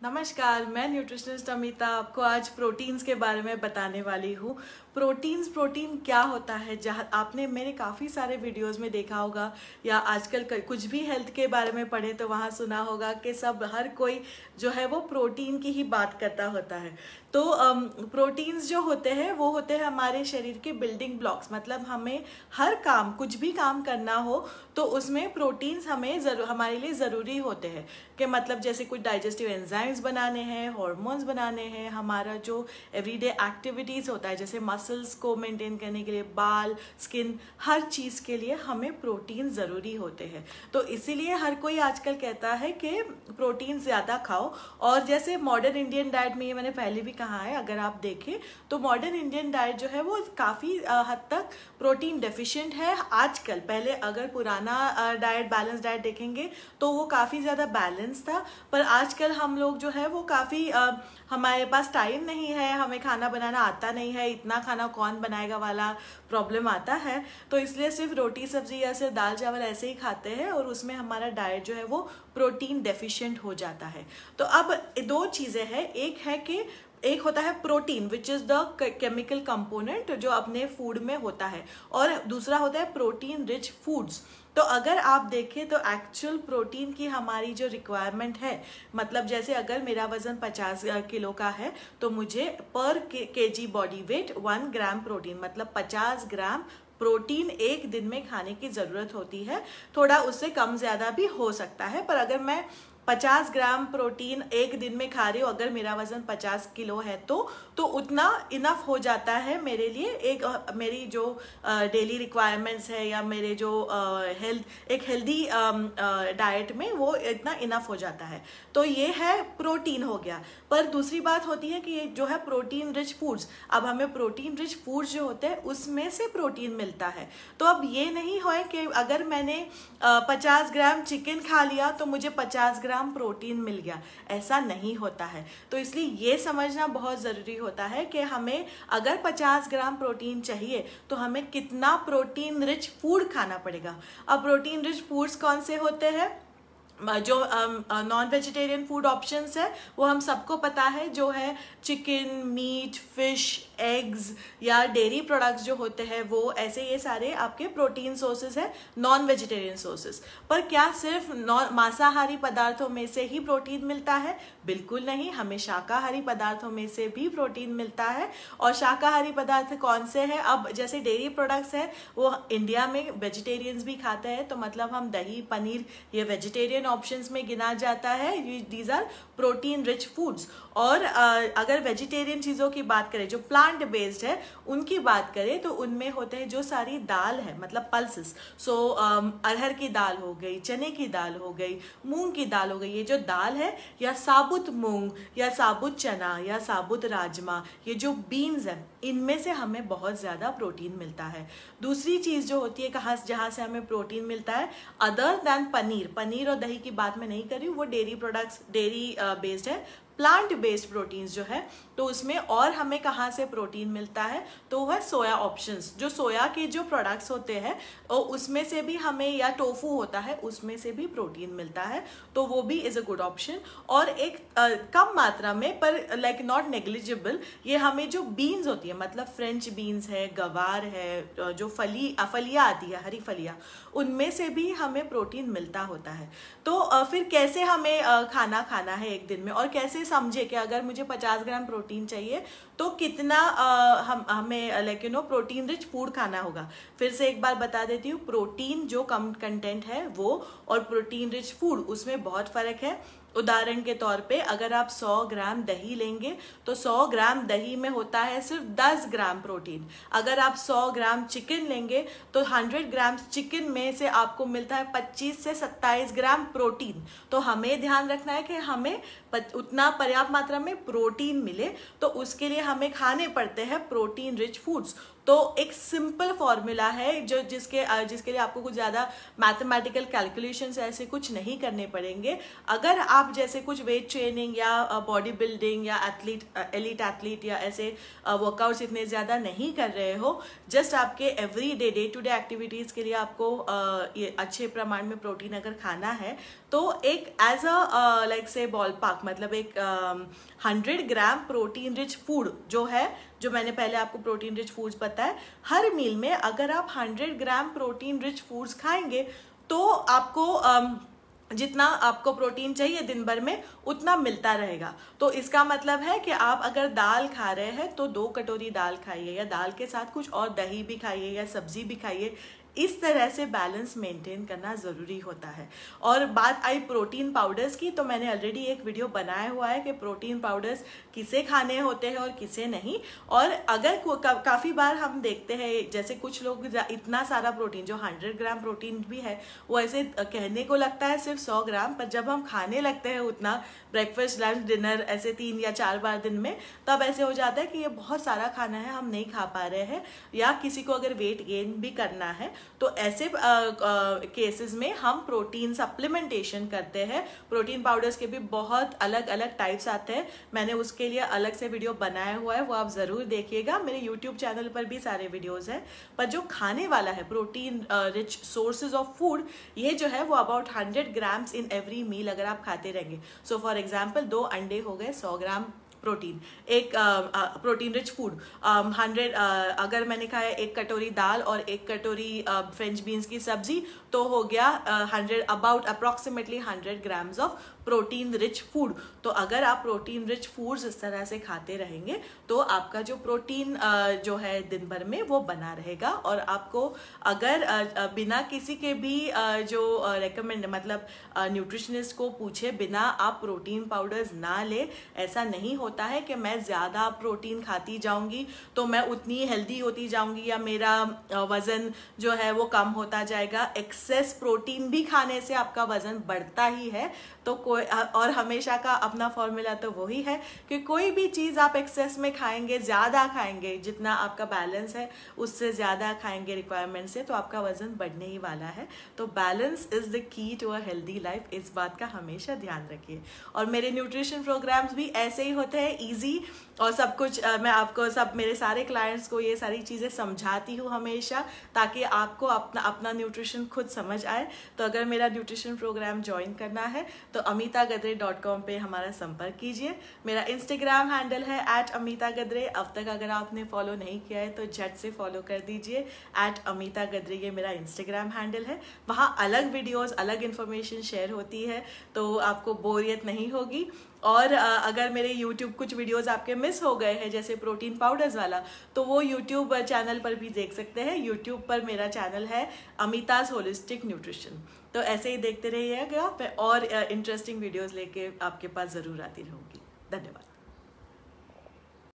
नमस्कार, मैं न्यूट्रिशनिस्ट अमिता आपको आज प्रोटीन्स के बारे में बताने वाली हूँ। प्रोटीन क्या होता है, जहाँ आपने मेरे काफ़ी सारे वीडियोस में देखा होगा या आजकल कुछ भी हेल्थ के बारे में पढ़े तो वहाँ सुना होगा कि हर कोई जो है वो प्रोटीन की ही बात करता होता है। तो प्रोटीन्स जो होते हैं वो होते हैं हमारे शरीर के बिल्डिंग ब्लॉक्स। मतलब हमें हर काम, कुछ भी काम करना हो तो उसमें प्रोटीन्स हमारे लिए ज़रूरी होते हैं। कि मतलब जैसे कुछ डाइजेस्टिव एंजाइम्स बनाने हैं, हार्मोन्स बनाने हैं, हमारा जो एवरीडे एक्टिविटीज़ होता है जैसे मसल्स को मेंटेन करने के लिए, बाल, स्किन, हर चीज़ के लिए हमें प्रोटीन ज़रूरी होते हैं। तो इसीलिए हर कोई आजकल कहता है कि प्रोटीन ज़्यादा खाओ। और जैसे मॉडर्न इंडियन डाइट में, ये मैंने पहले भी कहा है, अगर आप देखें तो मॉडर्न इंडियन डाइट जो है वो काफ़ी हद तक प्रोटीन डेफिशिएंट है आजकल। पहले अगर पुराना डाइट, बैलेंस डाइट देखेंगे तो वो काफ़ी ज़्यादा बैलेंस था, पर आजकल हम लोग जो है वो काफ़ी हमारे पास टाइम नहीं है, हमें खाना बनाना आता नहीं है, इतना खाना कौन बनाएगा वाला प्रॉब्लम आता है। तो इसलिए सिर्फ रोटी सब्जी या सिर्फ दाल चावल ऐसे ही खाते हैं और उसमें हमारा डाइट जो है वो प्रोटीन डेफिशिएंट हो जाता है। तो अब दो चीज़ें हैं, एक होता है protein which is the chemical component जो अपने फूड में होता है, और दूसरा होता है प्रोटीन रिच फूड्स। तो अगर आप देखें तो एक्चुअल प्रोटीन की हमारी जो रिक्वायरमेंट है, मतलब जैसे अगर मेरा वजन 50 किलो का है तो मुझे पर KG body weight 1 gram protein, मतलब 50 ग्राम प्रोटीन एक दिन में खाने की ज़रूरत होती है। थोड़ा उससे कम ज़्यादा भी हो सकता है, पर अगर मैं 50 ग्राम प्रोटीन एक दिन में खा रही हूँ, अगर मेरा वजन 50 किलो है तो उतना इनफ हो जाता है मेरे लिए। मेरी जो डेली रिक्वायरमेंट्स है या मेरे जो हेल्दी डाइट में वो इतना इनफ हो जाता है। तो ये है प्रोटीन हो गया। पर दूसरी बात होती है कि ये जो है प्रोटीन रिच फूड्स, अब हमें प्रोटीन रिच फूड्स जो होते हैं उसमें से प्रोटीन मिलता है। तो अब ये नहीं हो कि अगर मैंने 50 ग्राम चिकन खा लिया तो मुझे 50 ग्राम प्रोटीन मिल गया, ऐसा नहीं होता है। तो इसलिए ये समझना बहुत ज़रूरी होता है कि हमें अगर 50 ग्राम प्रोटीन चाहिए तो हमें कितना प्रोटीन रिच फूड खाना पड़ेगा। अब प्रोटीन रिच फूड्स कौन से होते हैं? जो नॉन वेजिटेरियन फूड ऑप्शंस है वो हम सबको पता है, जो है चिकन, मीट, फिश, एग्स या डेयरी प्रोडक्ट्स जो होते हैं वो, ऐसे ये सारे आपके प्रोटीन सोर्सेज है, नॉन वेजिटेरियन सोर्सेज। पर क्या सिर्फ मांसाहारी पदार्थों में से ही प्रोटीन मिलता है? बिल्कुल नहीं, हमें शाकाहारी पदार्थों में से भी प्रोटीन मिलता है। और शाकाहारी पदार्थ कौन से हैं? अब जैसे डेयरी प्रोडक्ट्स है वो इंडिया में वेजिटेरियंस भी खाते हैं, तो मतलब हम दही, पनीर, ये वेजिटेरियन ऑप्शंस में गिना जाता है। These are protein rich foods. और अगर वेजिटेरियन चीज़ों की बात करें जो प्लांट बेस्ड है उनकी बात करें तो उनमें होते हैं जो सारी दाल है, मतलब पल्सेस। अरहर की दाल हो गई, चने की दाल हो गई, मूंग की दाल हो गई। ये जो दाल है, या साबुत मूंग या साबुत चना या साबुत राजमा, ये जो बीन्स है, इनमें से हमें बहुत ज़्यादा प्रोटीन मिलता है। दूसरी चीज़ जो होती है जहाँ से हमें प्रोटीन मिलता है, अदर दैन पनीर और दही की बात मैं नहीं कर रही हूँ, वो डेयरी प्रोडक्ट्स, डेयरी बेस्ड है। प्लांट बेस्ड प्रोटीन्स जो है तो उसमें और हमें कहाँ से प्रोटीन मिलता है, तो वह सोया ऑप्शंस, जो सोया के जो प्रोडक्ट्स होते हैं और उसमें से भी हमें, या टोफू होता है उसमें से भी प्रोटीन मिलता है, तो वो भी इज़ अ गुड ऑप्शन। और एक कम मात्रा में, पर लाइक नॉट नेग्लिजिबल, ये हमें जो बीन्स होती है, मतलब फ्रेंच बीन्स है, गवार है, जो फलियाँ आती है, हरी फलियाँ, उनमें से भी हमें प्रोटीन मिलता होता है। तो फिर कैसे हमें खाना खाना है एक दिन में, और कैसे समझे कि अगर मुझे 50 ग्राम प्रोटीन चाहिए तो कितना हमें प्रोटीन रिच फूड खाना होगा। फिर से एक बार बता देती हूँ, प्रोटीन जो कम कंटेंट है वो और प्रोटीन रिच फूड, उसमें बहुत फर्क है। उदाहरण के तौर पे अगर आप 100 ग्राम दही लेंगे तो 100 ग्राम दही में होता है सिर्फ 10 ग्राम प्रोटीन। अगर आप 100 ग्राम चिकन लेंगे तो 100 ग्राम चिकन में से आपको मिलता है 25 से 27 ग्राम प्रोटीन। तो हमें ध्यान रखना है कि हमें उतना पर्याप्त मात्रा में प्रोटीन मिले, तो उसके लिए हमें खाने पड़ते हैं प्रोटीन रिच फूड्स। तो एक सिंपल फॉर्मूला है जो जिसके लिए आपको कुछ ज़्यादा मैथमेटिकल कैलकुलेशंस ऐसे कुछ नहीं करने पड़ेंगे। अगर आप जैसे कुछ वेट ट्रेनिंग या बॉडी बिल्डिंग या एलीट एथलीट या ऐसे वर्कआउट्स इतने ज़्यादा नहीं कर रहे हो, जस्ट आपके every day to day activities के लिए आपको ये अच्छे प्रमाण में प्रोटीन अगर खाना है तो एक एज अ लाइक से बॉल पार्क, मतलब एक 100 ग्राम प्रोटीन रिच फूड जो है, जो मैंने पहले आपको प्रोटीन रिच फूड्स बताया, हर मील में अगर आप 100 ग्राम प्रोटीन रिच फूड्स खाएंगे तो आपको जितना आपको प्रोटीन चाहिए दिन भर में उतना मिलता रहेगा। तो इसका मतलब है कि आप अगर दाल खा रहे हैं तो 2 कटोरी दाल खाइए, या दाल के साथ कुछ और दही भी खाइए या सब्जी भी खाइए। इस तरह से बैलेंस मेंटेन करना ज़रूरी होता है। और बात आई प्रोटीन पाउडर्स की, तो मैंने ऑलरेडी एक वीडियो बनाया हुआ है कि प्रोटीन पाउडर्स किसे खाने होते हैं और किसे नहीं। और अगर काफ़ी बार हम देखते हैं जैसे कुछ लोग इतना सारा प्रोटीन, जो 100 ग्राम प्रोटीन भी है, वो ऐसे कहने को लगता है सिर्फ 100 ग्राम, पर जब हम खाने लगते हैं उतना ब्रेकफास्ट लंच डिनर ऐसे 3 या 4 बार दिन में, तब ऐसे हो जाता है कि ये बहुत सारा खाना है, हम नहीं खा पा रहे हैं। या किसी को अगर वेट गेन भी करना है तो ऐसे केसेस में हम प्रोटीन सप्लीमेंटेशन करते हैं। प्रोटीन पाउडर्स के भी बहुत अलग अलग टाइप्स आते हैं, मैंने उसके लिए अलग से वीडियो बनाया हुआ है, वो आप ज़रूर देखिएगा। मेरे यूट्यूब चैनल पर भी सारे वीडियोज़ हैं। पर जो खाने वाला है protein rich sources of food, ये जो है वो about 100 grams in every meal अगर आप खाते रहेंगे। सो फॉर एग्जाम्पल 2 अंडे हो गए 100 ग्राम प्रोटीन, एक प्रोटीन रिच फूड 100 अगर मैंने खाया 1 कटोरी दाल और 1 कटोरी फ्रेंच बीन्स की सब्जी, तो हो गया 100 about approximately 100 grams of protein rich food. तो अगर आप प्रोटीन रिच फूड्स इस तरह से खाते रहेंगे तो आपका जो प्रोटीन जो है दिन भर में वो बना रहेगा। और आपको अगर बिना किसी के भी जो रेकमेंड, मतलब न्यूट्रिशनिस्ट को पूछे बिना आप प्रोटीन पाउडर्स ना ले। ऐसा नहीं होता है कि मैं ज़्यादा प्रोटीन खाती जाऊंगी तो मैं उतनी हेल्दी होती जाऊंगी या मेरा वज़न जो है वो कम होता जाएगा। एक्सेस प्रोटीन भी खाने से आपका वज़न बढ़ता ही है। तो कोई, और हमेशा का अपना फॉर्मूला तो वही है कि कोई भी चीज़ आप एक्सेस में खाएंगे, ज़्यादा खाएंगे, जितना आपका बैलेंस है उससे ज़्यादा खाएंगे रिक्वायरमेंट से, तो आपका वज़न बढ़ने ही वाला है। तो balance is the key to a healthy life, इस बात का हमेशा ध्यान रखिए। और मेरे न्यूट्रिशन प्रोग्राम्स भी ऐसे ही होते हैं, ईजी, और सब कुछ मैं आपको मेरे सारे क्लाइंट्स को ये सारी चीज़ें समझाती हूँ हमेशा, ताकि आपको अपना न्यूट्रिशन खुद समझ आए। तो अगर मेरा न्यूट्रिशन प्रोग्राम ज्वाइन करना है तो amitagatre.com पे हमारा संपर्क कीजिए। मेरा इंस्टाग्राम हैंडल है @amitagatre। अब तक अगर आपने फॉलो नहीं किया है तो झट से फॉलो कर दीजिए, @amitagatre ये मेरा इंस्टाग्राम हैंडल है। वहाँ अलग वीडियोस, अलग इन्फॉर्मेशन शेयर होती है, तो आपको बोरियत नहीं होगी। और अगर मेरे YouTube कुछ वीडियोस आपके मिस हो गए हैं जैसे प्रोटीन पाउडर्स वाला, तो वो YouTube चैनल पर भी देख सकते हैं। YouTube पर मेरा चैनल है अमिताज होलिस्टिक न्यूट्रिशन। तो ऐसे ही देखते रहिएगा, मैं और इंटरेस्टिंग वीडियोस लेके आपके पास ज़रूर आती रहूँगी। धन्यवाद।